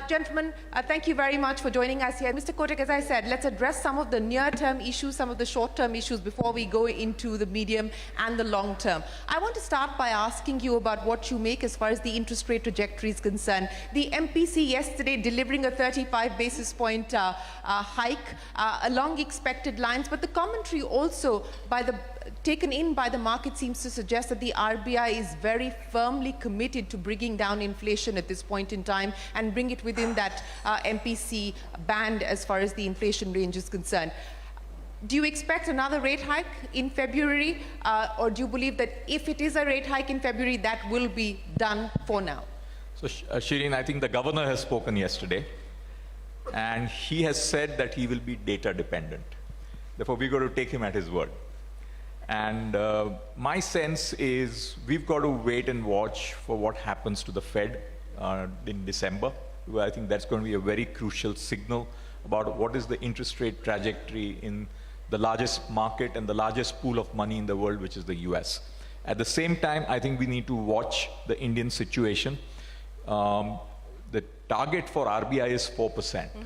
Gentlemen, thank you very much for joining us here. Mr. Kotak, as I said, let's address some of the near-term issues, some of the short-term issues before we go into the medium and the long-term. I want to start by asking you about what you make as far as the interest rate trajectory is concerned. The MPC yesterday delivering a 35 basis point hike along expected lines, but the commentary also taken in by the market seems to suggest that the RBI is very firmly committed to bringing down inflation at this point in time and bring it within that MPC band as far as the inflation range is concerned. Do you expect another rate hike in February, or do you believe that if it is a rate hike in February, that will be done for now? So, Shireen, I think the governor has spoken yesterday, and he has said that he will be data dependent. Therefore, we've got to take him at his word. And my sense is we've got to wait and watch for what happens to the Fed in December. I think that's going to be a very crucial signal about what is the interest rate trajectory in the largest market and the largest pool of money in the world, which is the US. At the same time, I think we need to watch the Indian situation. The target for RBI is 4%. Mm-hmm.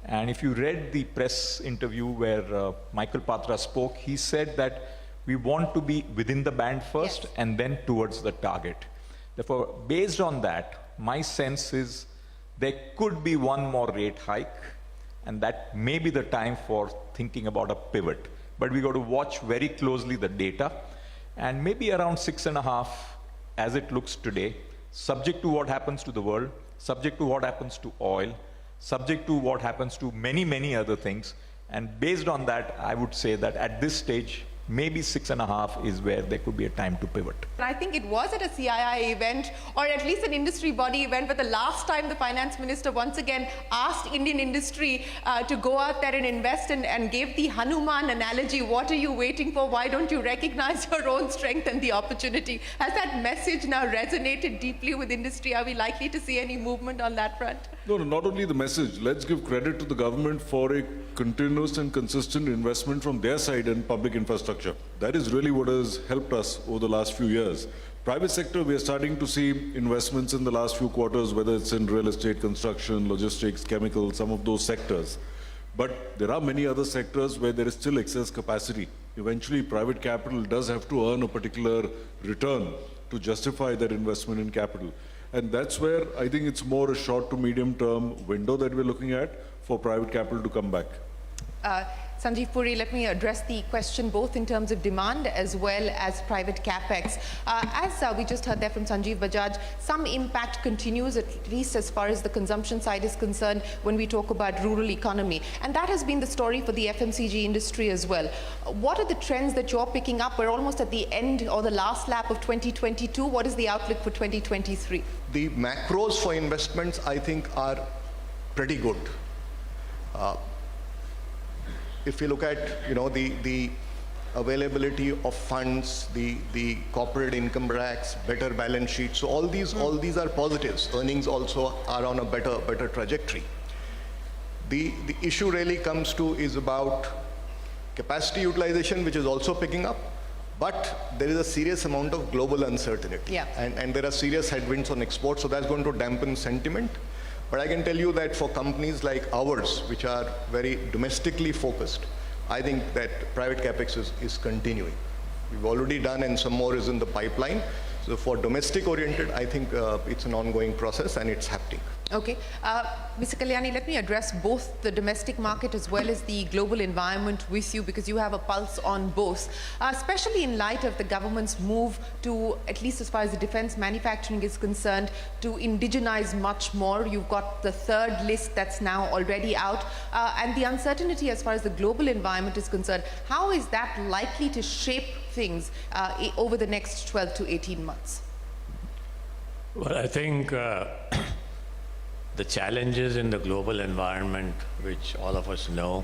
And if you read the press interview where Michael Patra spoke, he said that we want to be within the band first, yes, and then towards the target. Therefore, based on that, my sense is there could be one more rate hike, and that may be the time for thinking about a pivot. But we got to watch very closely the data, and maybe around 6.5 as it looks today, subject to what happens to the world, subject to what happens to oil, subject to what happens to many, many other things. And based on that, I would say that at this stage, maybe 6.5 is where there could be a time to pivot. I think it was at a CII event, or at least an industry body event, but the last time the finance minister once again asked Indian industry to go out there and invest and gave the Hanuman analogy. What are you waiting for? Why don't you recognize your own strength and the opportunity? Has that message now resonated deeply with industry? Are we likely to see any movement on that front? No, not only the message. Let's give credit to the government for a continuous and consistent investment from their side in public infrastructure. That is really what has helped us over the last few years. Private sector, we are starting to see investments in the last few quarters, whether it's in real estate, construction, logistics, chemicals, some of those sectors. But there are many other sectors where there is still excess capacity. Eventually, private capital does have to earn a particular return to justify that investment in capital. And that's where I think it's more a short to medium term window that we're looking at for private capital to come back. Sanjeev Puri, let me address the question both in terms of demand as well as private capex. As we just heard there from Sanjeev Bajaj, some impact continues, at least as far as the consumption side is concerned, when we talk about rural economy. And that has been the story for the FMCG industry as well. What are the trends that you're picking up? We're almost at the end or the last lap of 2022. What is the outlook for 2023? The macros for investments, I think, are pretty good. If you look at the availability of funds, the corporate income tax, better balance sheet, so all these are positives. Earnings also are on a better trajectory. The issue really comes to is about capacity utilization, which is also picking up, but there is a serious amount of global uncertainty, yeah, and there are serious headwinds on exports, so that's going to dampen sentiment. But I can tell you that for companies like ours, which are very domestically focused, I think that private capex is continuing. We've already done, and some more is in the pipeline. So for domestic oriented, I think it's an ongoing process and it's happening. Okay. Mr. Kalyani, let me address both the domestic market as well as the global environment with you, because you have a pulse on both, especially in light of the government's move to, at least as far as the defense manufacturing is concerned, to indigenize much more. You've got the third list that's now already out, and the uncertainty as far as the global environment is concerned. How is that likely to shape things over the next 12 to 18 months? Well, I think the challenges in the global environment, which all of us know,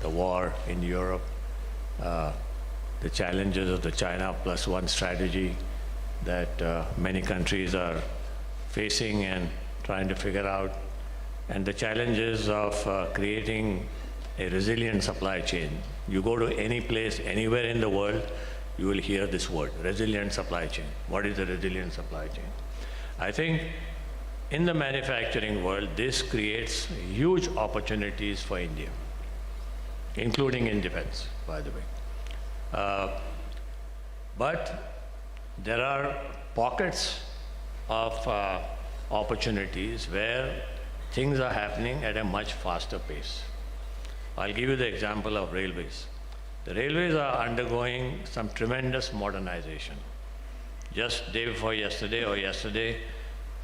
the war in Europe, the challenges of the China plus one strategy that many countries are facing and trying to figure out, and the challenges of creating a resilient supply chain. You go to any place, anywhere in the world, you will hear this word, resilient supply chain. What is a resilient supply chain? I think in the manufacturing world, this creates huge opportunities for India, including in defense, by the way. But there are pockets of opportunities where things are happening at a much faster pace. I'll give you the example of railways. The railways are undergoing some tremendous modernization. Just day before yesterday or yesterday,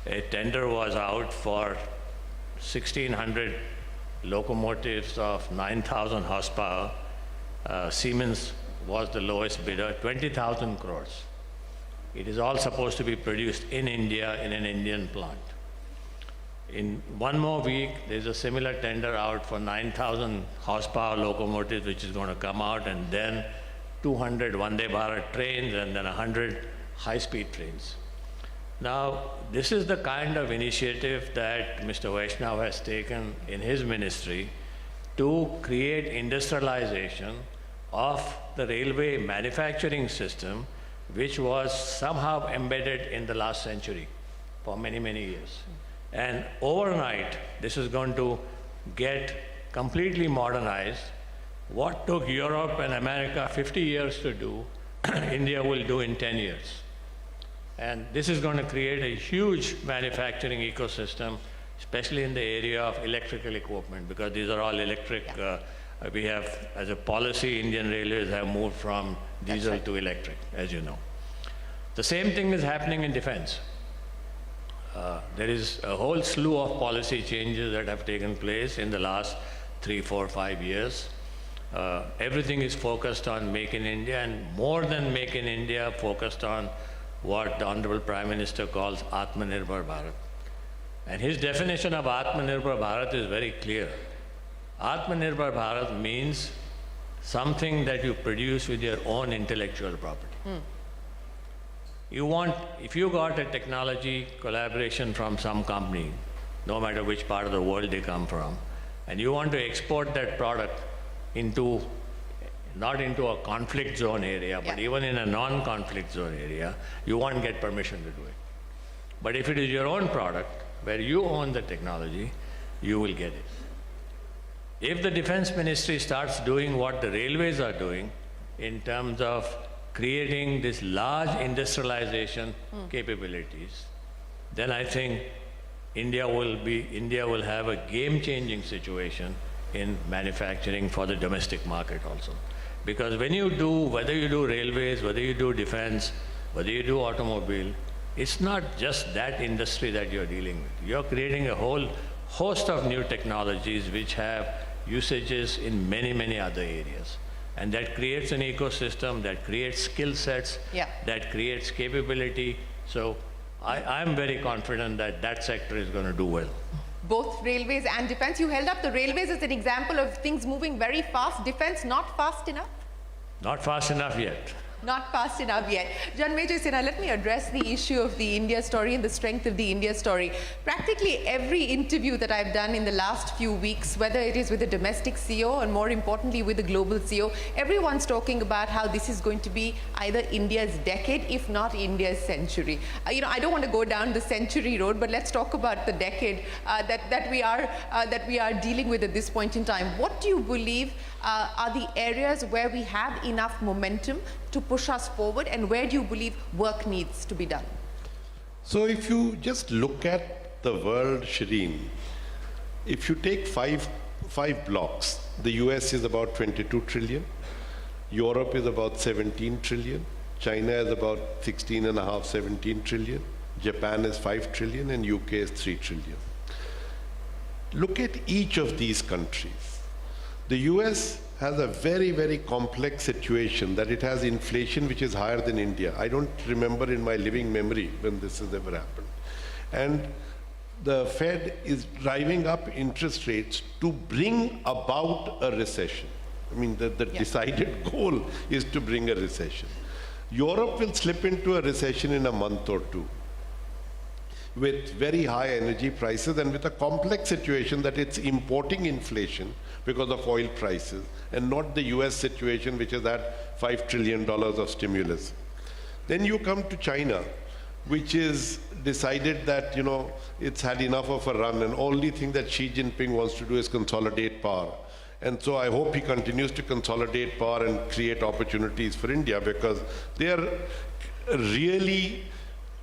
a tender was out for 1,600 locomotives of 9,000 horsepower. Siemens was the lowest bidder, 20,000 crores. It is all supposed to be produced in India in an Indian plant. In one more week, there's a similar tender out for 9,000 horsepower locomotives, which is going to come out, and then 200 Vande Bharat trains, and then 100 high-speed trains. Now, this is the kind of initiative that Mr. Vaishnav has taken in his ministry to create industrialization of the railway manufacturing system, which was somehow embedded in the last century for many, many years. And overnight, this is going to get completely modernized. What took Europe and America 50 years to do, India will do in 10 years. And this is going to create a huge manufacturing ecosystem, especially in the area of electrical equipment, because these are all electric. We have, as a policy, Indian Railways have moved from diesel to electric, as you know. The same thing is happening in defense. There is a whole slew of policy changes that have taken place in the last 3, 4, 5 years. Everything is focused on Make in India, and more than Make in India, focused on what the Honorable Prime Minister calls Atmanirbhar Bharat. And his definition of Atmanirbhar Bharat is very clear. Atmanirbhar Bharat means something that you produce with your own intellectual property. If you got a technology collaboration from some company, no matter which part of the world they come from, and you want to export that product into, not into a conflict zone area, but even in a non-conflict zone area, you won't get permission to do it. But if it is your own product, where you own the technology, you will get it. If the Defense Ministry starts doing what the railways are doing in terms of creating this large industrialization capabilities, then I think India will have a game-changing situation in manufacturing for the domestic market also. Because when you do, whether you do railways, whether you do defense, whether you do automobile, it's not just that industry that you're dealing with. You're creating a whole host of new technologies which have usages in many, many other areas. And that creates an ecosystem, that creates skill sets, that creates capability. So I'm very confident that that sector is going to do well. Both railways and defense. You held up the railways as an example of things moving very fast. Defense not fast enough? Not fast enough yet. Not fast enough yet. John Major Sinha, let me address the issue of the India story and the strength of the India story. Practically every interview that I've done in the last few weeks, whether it is with a domestic CEO and more importantly with a global CEO, everyone's talking about how this is going to be either India's decade, if not India's century. I don't want to go down the century road, but let's talk about the decade that we are dealing with at this point in time. What do you believe are the areas where we have enough momentum to push us forward, and where do you believe work needs to be done? So if you just look at the world, Shireen, if you take five blocks, the US is about 22 trillion, Europe is about 17 trillion, China is about 16.5, 17 trillion, Japan is 5 trillion, and UK is 3 trillion. Look at each of these countries. The US has a very, very complex situation, that it has inflation which is higher than India. I don't remember in my living memory when this has ever happened. And the Fed is driving up interest rates to bring about a recession. I mean, the decided goal is to bring a recession. Europe will slip into a recession in a month or two, with very high energy prices and with a complex situation that it's importing inflation because of oil prices, and not the US situation, which is at $5 trillion of stimulus. Then you come to China, which is decided that, you know, it's had enough of a run, and only thing that Xi Jinping wants to do is consolidate power. And so I hope he continues to consolidate power and create opportunities for India, because they are really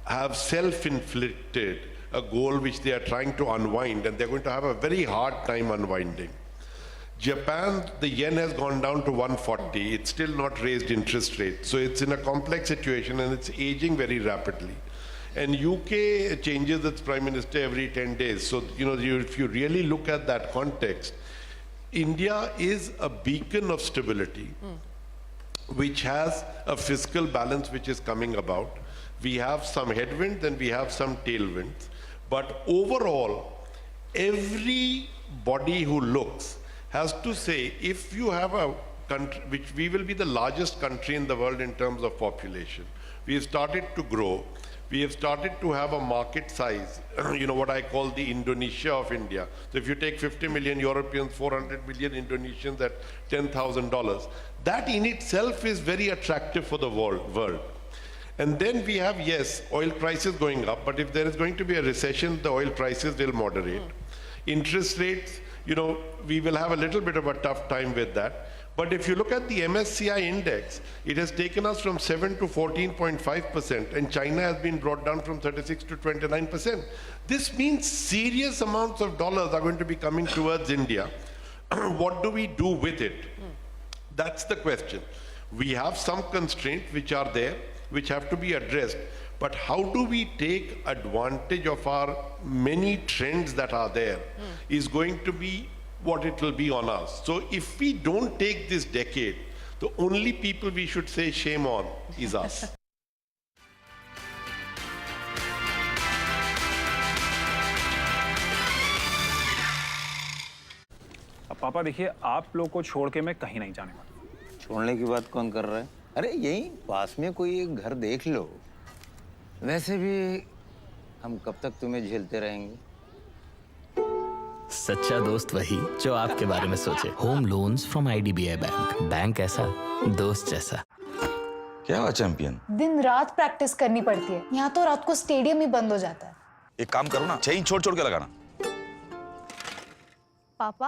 have self-inflicted a goal which they are trying to unwind, and they're going to have a very hard time unwinding. Japan, the yen has gone down to 140. It's still not raised interest rates. So it's in a complex situation, and it's aging very rapidly. And UK changes its prime minister every 10 days. So, you know, if you really look at that context, India is a beacon of stability, which has a fiscal balance which is coming about. We have some headwinds and we have some tailwinds. But overall, everybody who looks has to say, if you have a country, which we will be the largest country in the world in terms of population, we have started to grow. We have started to have a market size, you know, what I call the Indonesia of India. So if you take 50 million Europeans, 400 million Indonesians at $10,000, that in itself is very attractive for the world. And then we have, yes, oil prices going up, but if there is going to be a recession, the oil prices will moderate. Interest rates, you know, we will have a little bit of a tough time with that. But if you look at the MSCI index, it has taken us from 7 to 14.5%, and China has been brought down from 36 to 29%. This means serious amounts of dollars are going to be coming towards India. What do we do with it? That's the question. We have some constraints which are there, which have to be addressed. But how do we take advantage of our many trends that are there is going to be what it will be on us. So if we don't take this decade, the only people we should say shame on is us. अब पापा देखिए, आप लोग को छोड़ के मैं कहीं नहीं जाने वाला। छोड़ने की बात कौन कर रहा है? अरे यहीं पास में कोई एक घर देख लो। वैसे भी हम कब तक तुम्हें झेलते रहेंगे? सच्चा दोस्त वही जो आपके बारे में सोचे। Home loans from IDBI bank. Bank ऐसा, दोस्त जैसा। क्या हुआ चैंपियन? दिन रात प्रैक्टिस करनी पड़ती है। यहाँ तो रात को स्टेडियम ही बंद हो जाता है। एक काम करो ना, चेन छोड़ छोड़ के लगाना। पापा?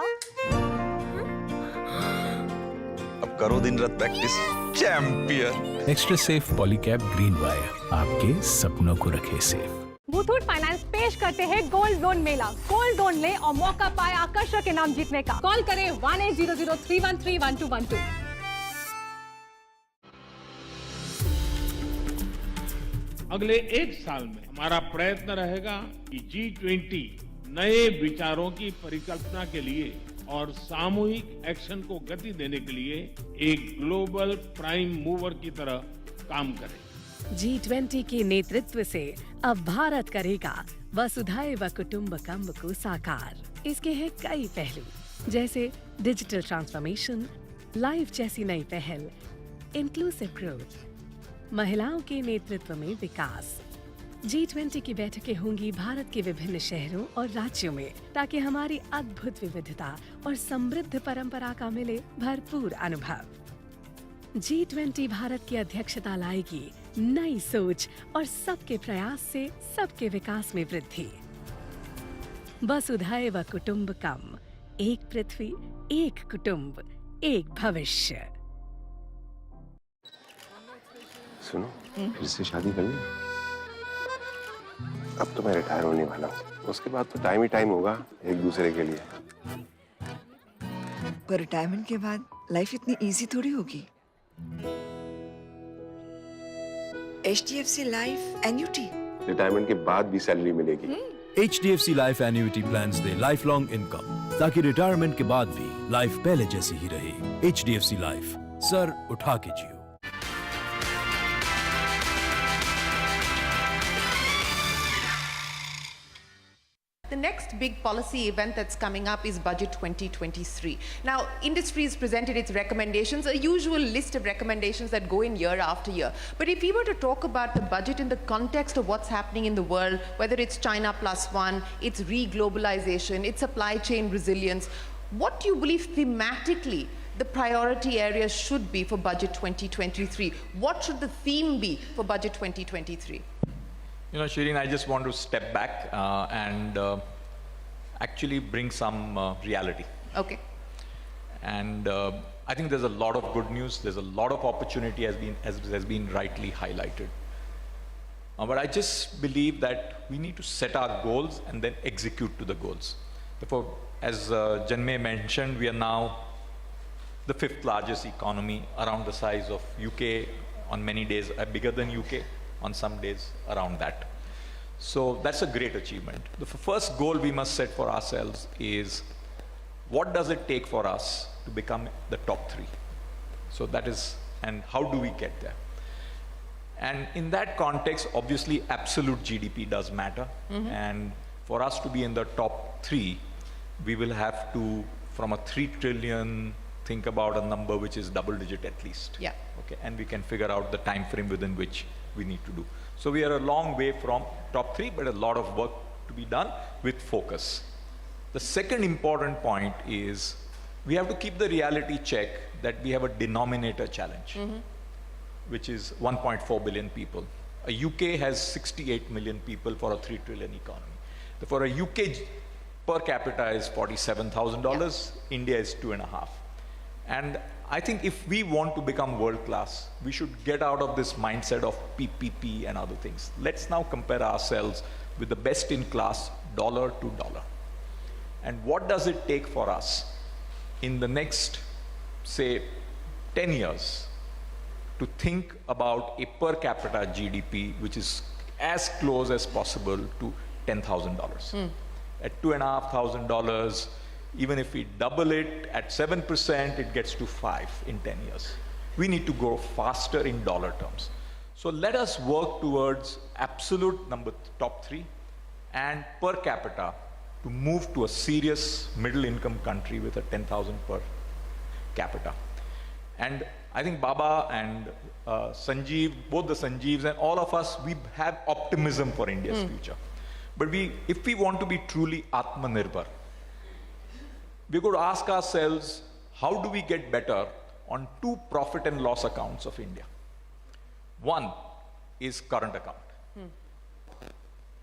अब करो दिन रात practice. Champion. Extra safe Polycab green wire आपके सपनों को रखे सेफ। मुथूट फाइनेंस पेश करते हैं गोल्ड लोन मेला। गोल्ड लोन ले और मौका पाए आकर्षक इनाम जीतने का। कॉल करें 1800-313-1212। अगले एक साल में हमारा प्रयत्न रहेगा कि G20 नए विचारों की परिकल्पना के लिए और सामूहिक एक्शन को गति देने के लिए एक ग्लोबल प्राइम मूवर की तरह काम करे। G20 के नेतृत्व से अब भारत करेगा वसुधैव कुटुंबकम को साकार। इसके हैं कई पहलू, जैसे डिजिटल ट्रांसफॉर्मेशन, लाइफ जैसी नई पहल, इंक्लूसिव ग्रोथ, महिलाओं के नेतृत्व में विकास। G20 की बैठकें होंगी भारत के विभिन्न शहरों और राज्यों में, ताकि हमारी अद्भुत विविधता और समृद्ध परंपरा का मिले भरपूर अनुभव। G20 भारत की अध्यक्षता लाएगी नई सोच और सबके प्रयास से सबके विकास में वृद्धि। वसुधैव कुटुंबकम, एक पृथ्वी, एक कुटुंब, एक भविष्य। सुनो, फिर से शादी कर ली। अब तो मैं रिटायर होने वाला हूँ। उसके बाद तो टाइम ही टाइम होगा एक दूसरे के लिए। पर रिटायरमेंट के बाद लाइफ इतनी इजी थोड़ी होगी। HDFC life annuity. रिटायरमेंट के बाद भी सैलरी मिलेगी। HDFC life annuity plans day life long income, ताकि रिटायरमेंट के बाद भी लाइफ पहले जैसी ही रहे। HDFC लाइफ, सर उठा के जियो। The next big policy event that's coming up is Budget 2023. Now, industries presented its recommendations, a usual list of recommendations that go in year after year. But if we were to talk about the budget in the context of what's happening in the world, whether it's China +1, it's re-globalization, it's supply chain resilience, what do you believe thematically the priority areas should be for Budget 2023? What should the theme be for Budget 2023? You know, Shireen, I just want to step back and actually bring some reality. Okay. And I think there's a lot of good news. There's a lot of opportunity has been rightly highlighted. But I just believe that we need to set our goals and then execute to the goals. Therefore, as Janmay mentioned, we are now the 5th largest economy, around the size of UK, on many days bigger than UK, on some days around that. So that's a great achievement. The first goal we must set for ourselves is, what does it take for us to become the top 3? So that is, and how do we get there? And in that context, obviously, absolute GDP does matter. And for us to be in the top 3, we will have to, from a 3 trillion, think about a number which is double digit at least. Yeah. Okay, and we can figure out the time frame within which we need to do. So we are a long way from top 3, but a lot of work to be done with focus. The second important point is we have to keep the reality check that we have a denominator challenge, which is 1.4 billion people. A UK has 68 million people for a 3 trillion economy. For a UK per capita is $47,000, India is 2.5. And I think if we want to become world class, we should get out of this mindset of PPP and other things. Let's now compare ourselves with the best in class, dollar to dollar. And what does it take for us in the next, say, 10 years to think about a per capita GDP which is as close as possible to $10,000. At $2,500, even if we double it at 7%, it gets to 5 in 10 years. We need to go faster in dollar terms. So let us work towards absolute top 3 and per capita to move to a serious middle income country with a 10,000 per capita. And I think Baba and Sanjeev, both the Sanjeevs and all of us, we have optimism for India's future. But if we want to be truly Atmanirbhar, we're going to ask ourselves, how do we get better on 2 profit and loss accounts of India? One is current account.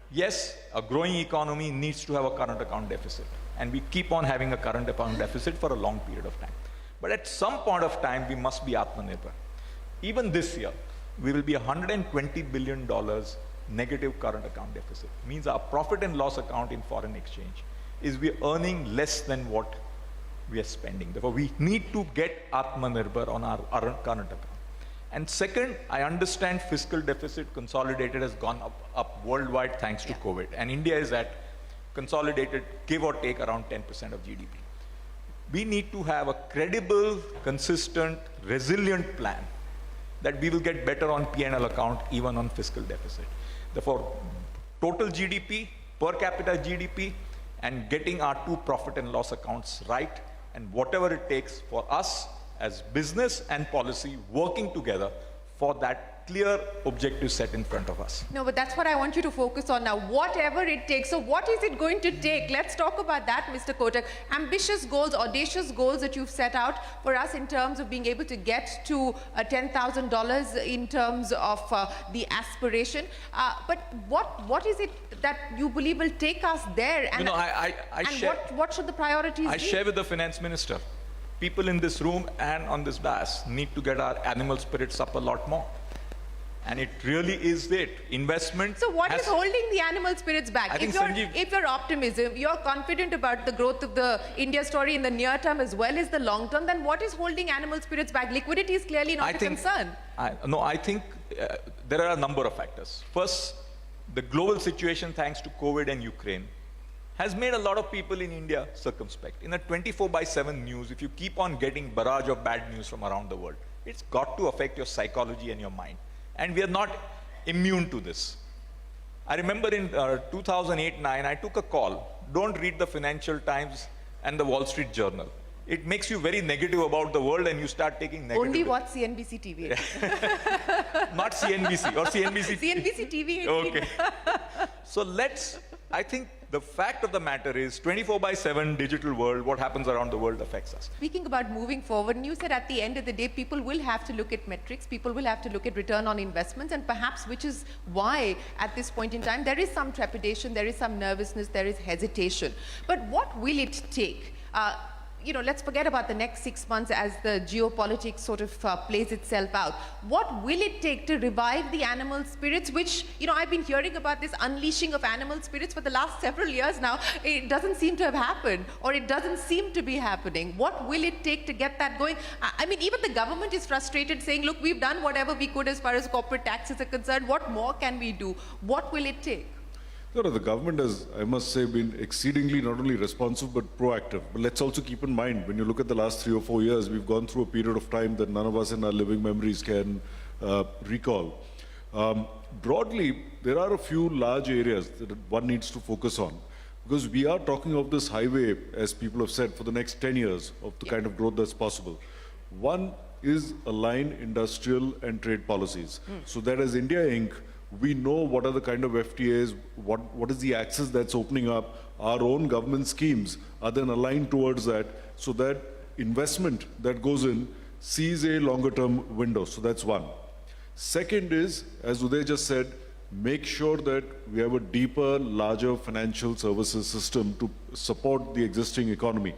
Yes, a growing economy needs to have a current account deficit, and we keep on having a current account deficit for a long period of time. But at some point of time, we must be Atmanirbhar. Even this year, we will be $120 billion negative current account deficit. Means our profit and loss account in foreign exchange is we are earning less than what we are spending. Therefore, we need to get Atmanirbhar on our current account. And second, I understand fiscal deficit consolidated has gone up worldwide thanks to COVID. And India is at consolidated, give or take, around 10% of GDP. We need to have a credible, consistent, resilient plan that we will get better on P&L account, even on fiscal deficit. Therefore, total GDP, per capita GDP, and getting our 2 profit and loss accounts right, and whatever it takes for us as business and policy working together for that clear objective set in front of us. No, but that's what I want you to focus on now. Whatever it takes. So what is it going to take? Let's talk about that, Mr. Kotak. Ambitious goals, audacious goals that you've set out for us in terms of being able to get to $10,000 in terms of the aspiration. But what is it that you believe will take us there? And, what should the priorities be? I share with the finance minister. People in this room and on this dais need to get our animal spirits up a lot more. And it really is it. Investment. So what is holding the animal spirits back? If you're optimism, you're confident about the growth of the India story in the near term as well as the long term, then what is holding animal spirits back? Liquidity is clearly not a concern. I think there are a number of factors. First, the global situation, thanks to COVID and Ukraine, has made a lot of people in India circumspect. In a 24/7 news, if you keep on getting barrage of bad news from around the world, it's got to affect your psychology and your mind. And we are not immune to this. I remember in 2008-9, I took a call. Don't read the Financial Times and the Wall Street Journal. It makes you very negative about the world and you start taking negative. Only watch CNBC-TV18. Not CNBC or CNBC. CNBC-TV18. Okay. So I think The fact of the matter is 24/7 digital world, what happens around the world affects us. Speaking about moving forward, and you said at the end of the day, people will have to look at metrics, people will have to look at return on investments, and perhaps which is why at this point in time, there is some trepidation, there is some nervousness, there is hesitation. But what will it take? Let's forget about the next 6 months as the geopolitics sort of plays itself out. What will it take to revive the animal spirits, which, I've been hearing about this unleashing of animal spirits for the last several years now. It doesn't seem to have happened, or it doesn't seem to be happening. What will it take to get that going? I mean, even the government is frustrated, saying, look, we've done whatever we could as far as corporate taxes are concerned. What more can we do? What will it take? The government has, I must say, been exceedingly not only responsive but proactive. But let's also keep in mind, when you look at the last 3 or 4 years, we've gone through a period of time that none of us in our living memories can recall. Broadly, there are a few large areas that one needs to focus on, because we are talking of this highway, as people have said, for the next 10 years of the kind of growth that's possible. One is align industrial and trade policies, so that as India Inc., we know what are the kind of FTAs, what is the access that's opening up. Our own government schemes are then aligned towards that, so that investment that goes in sees a longer term window. So that's one. Second is, as Uday just said, make sure that we have a deeper, larger financial services system to support the existing economy.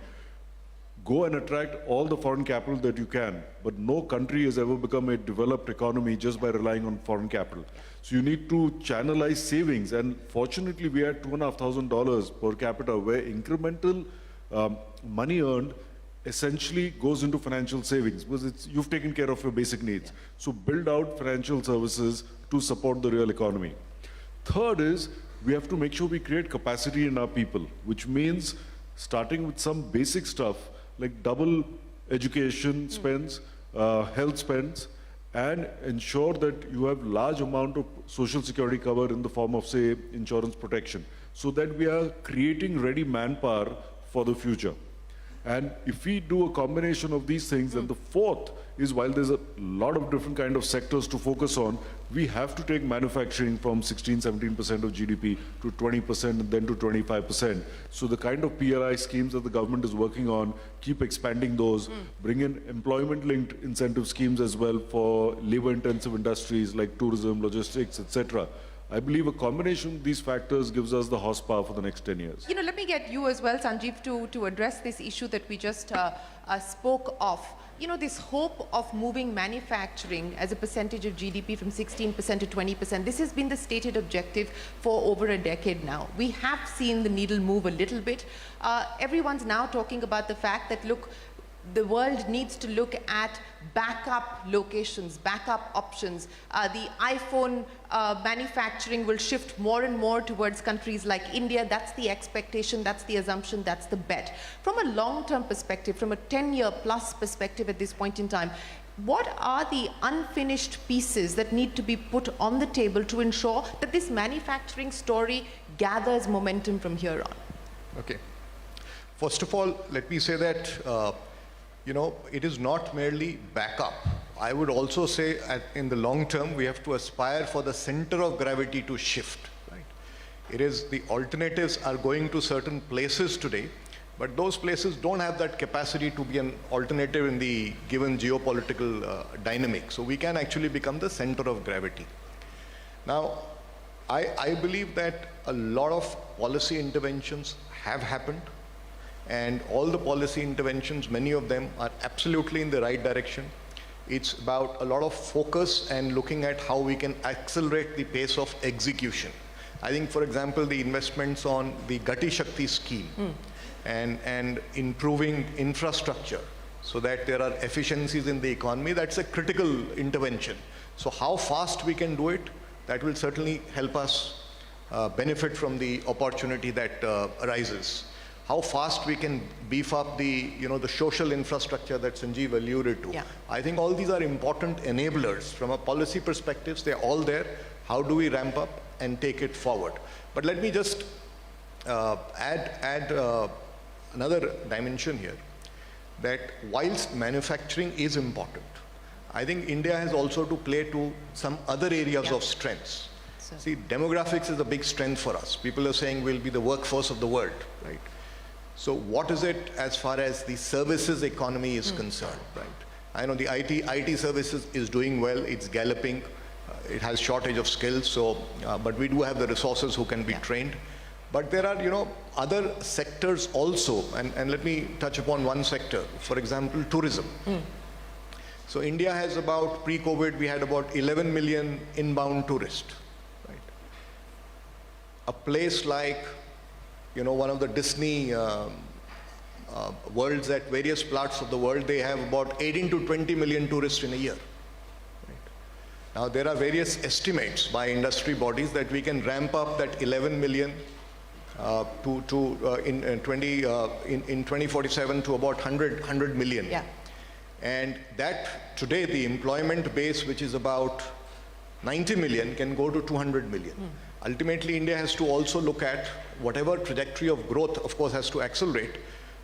Go and attract all the foreign capital that you can, but no country has ever become a developed economy just by relying on foreign capital. So you need to channelize savings, and fortunately we had $2,500 per capita, where incremental money earned essentially goes into financial savings, because you've taken care of your basic needs. So build out financial services to support the real economy. Third is, we have to make sure we create capacity in our people, which means starting with some basic stuff, like double education spends, health spends, and ensure that you have large amount of social security cover in the form of, say, insurance protection, so that we are creating ready manpower for the future. And if we do a combination of these things, and the fourth is, while there's a lot of different kind of sectors to focus on, we have to take manufacturing from 16-17% of GDP to 20% and then to 25%. So the kind of PLI schemes that the government is working on, keep expanding those, bring in employment-linked incentive schemes as well for labor-intensive industries like tourism, logistics, etc. I believe a combination of these factors gives us the horsepower for the next 10 years. Let me get you as well, Sanjeev, to address this issue that we just spoke of. This hope of moving manufacturing as a percentage of GDP from 16% to 20%, this has been the stated objective for over a decade now. We have seen the needle move a little bit. Everyone's now talking about the fact that, look, the world needs to look at backup locations, backup options. The iPhone manufacturing will shift more and more towards countries like India. That's the expectation, that's the assumption, that's the bet. From a long-term perspective, from a 10-year plus perspective at this point in time, what are the unfinished pieces that need to be put on the table to ensure that this manufacturing story gathers momentum from here on? Okay. First of all, let me say that it is not merely backup. I would also say in the long term, we have to aspire for the center of gravity to shift. Right? It is the alternatives are going to certain places today, but those places don't have that capacity to be an alternative in the given geopolitical dynamic. So we can actually become the center of gravity. Now, I believe that a lot of policy interventions have happened. And all the policy interventions, many of them are absolutely in the right direction. It's about a lot of focus and looking at how we can accelerate the pace of execution. I think, for example, the investments on the Gati Shakti scheme and improving infrastructure so that there are efficiencies in the economy, that's a critical intervention. So how fast we can do it, that will certainly help us benefit from the opportunity that arises. How fast we can beef up the social infrastructure that Sanjeev alluded to. Yeah. I think all these are important enablers. From a policy perspective, they're all there. How do we ramp up and take it forward? But let me just add another dimension here, that whilst manufacturing is important, I think India has also to play to some other areas of strengths. See, demographics is a big strength for us. People are saying we'll be the workforce of the world, right? So what is it as far as the services economy is concerned, right? I know the IT services is doing well, it's galloping, it has shortage of skills, so, but we do have the resources who can be trained. But there are, other sectors also, and let me touch upon one sector, for example, tourism. So India has about, pre-COVID, we had about 11 million inbound tourists, right? A place like, one of the Disney worlds at various parts of the world, they have about 18 to 20 million tourists in a year. Right? Now, there are various estimates by industry bodies that we can ramp up that 11 million in 2047 to about 100 million. Yeah. And that today, the employment base, which is about 90 million, can go to 200 million. Ultimately, India has to also look at whatever trajectory of growth, of course, has to accelerate,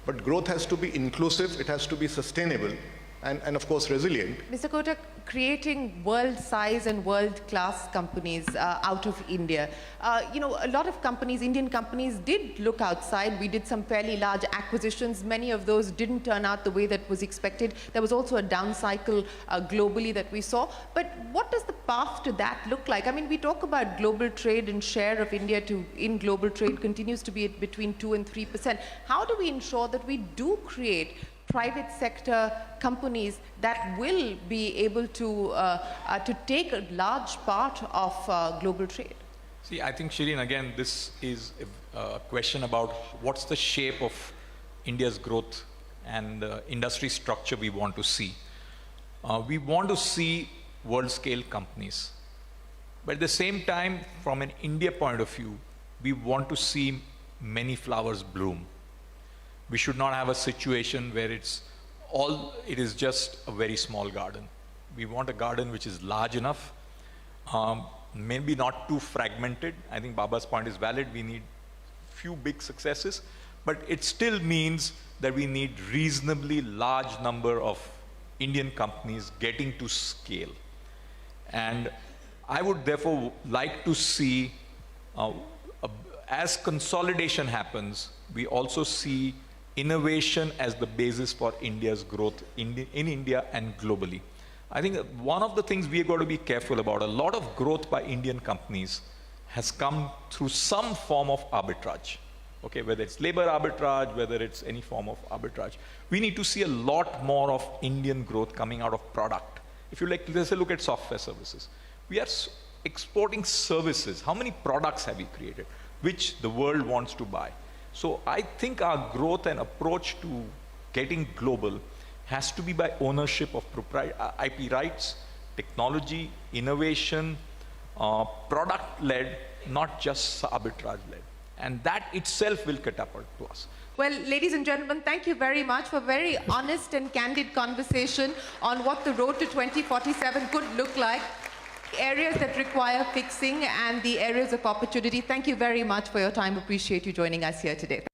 but growth has to be inclusive, it has to be sustainable, and of course, resilient. Mr. Kotak, creating world-size and world-class companies out of India. A lot of companies, Indian companies, did look outside. We did some fairly large acquisitions. Many of those didn't turn out the way that was expected. There was also a down cycle globally that we saw. But what does the path to that look like? I mean, we talk about global trade, and share of India in global trade continues to be at between 2 and 3%. How do we ensure that we do create private sector companies that will be able to take a large part of global trade? See, I think, Shireen, again, this is a question about what's the shape of India's growth and the industry structure we want to see. We want to see world-scale companies. But at the same time, from an India point of view, we want to see many flowers bloom. We should not have a situation where it is just a very small garden. We want a garden which is large enough, maybe not too fragmented. I think Baba's point is valid. We need few big successes, but it still means that we need reasonably large number of Indian companies getting to scale. And I would therefore like to see, as consolidation happens, we also see innovation as the basis for India's growth in India and globally. I think one of the things we have got to be careful about, a lot of growth by Indian companies has come through some form of arbitrage. Okay, whether it's labor arbitrage, whether it's any form of arbitrage. We need to see a lot more of Indian growth coming out of product. If you like, let's say, look at software services. We are exporting services. How many products have we created, which the world wants to buy? So I think our growth and approach to getting global has to be by ownership of IP rights, technology, innovation, product-led, not just arbitrage-led. And that itself will catapult to us. Well, ladies and gentlemen, thank you very much for a very honest and candid conversation on what the road to 2047 could look like, areas that require fixing and the areas of opportunity. Thank you very much for your time. Appreciate you joining us here today.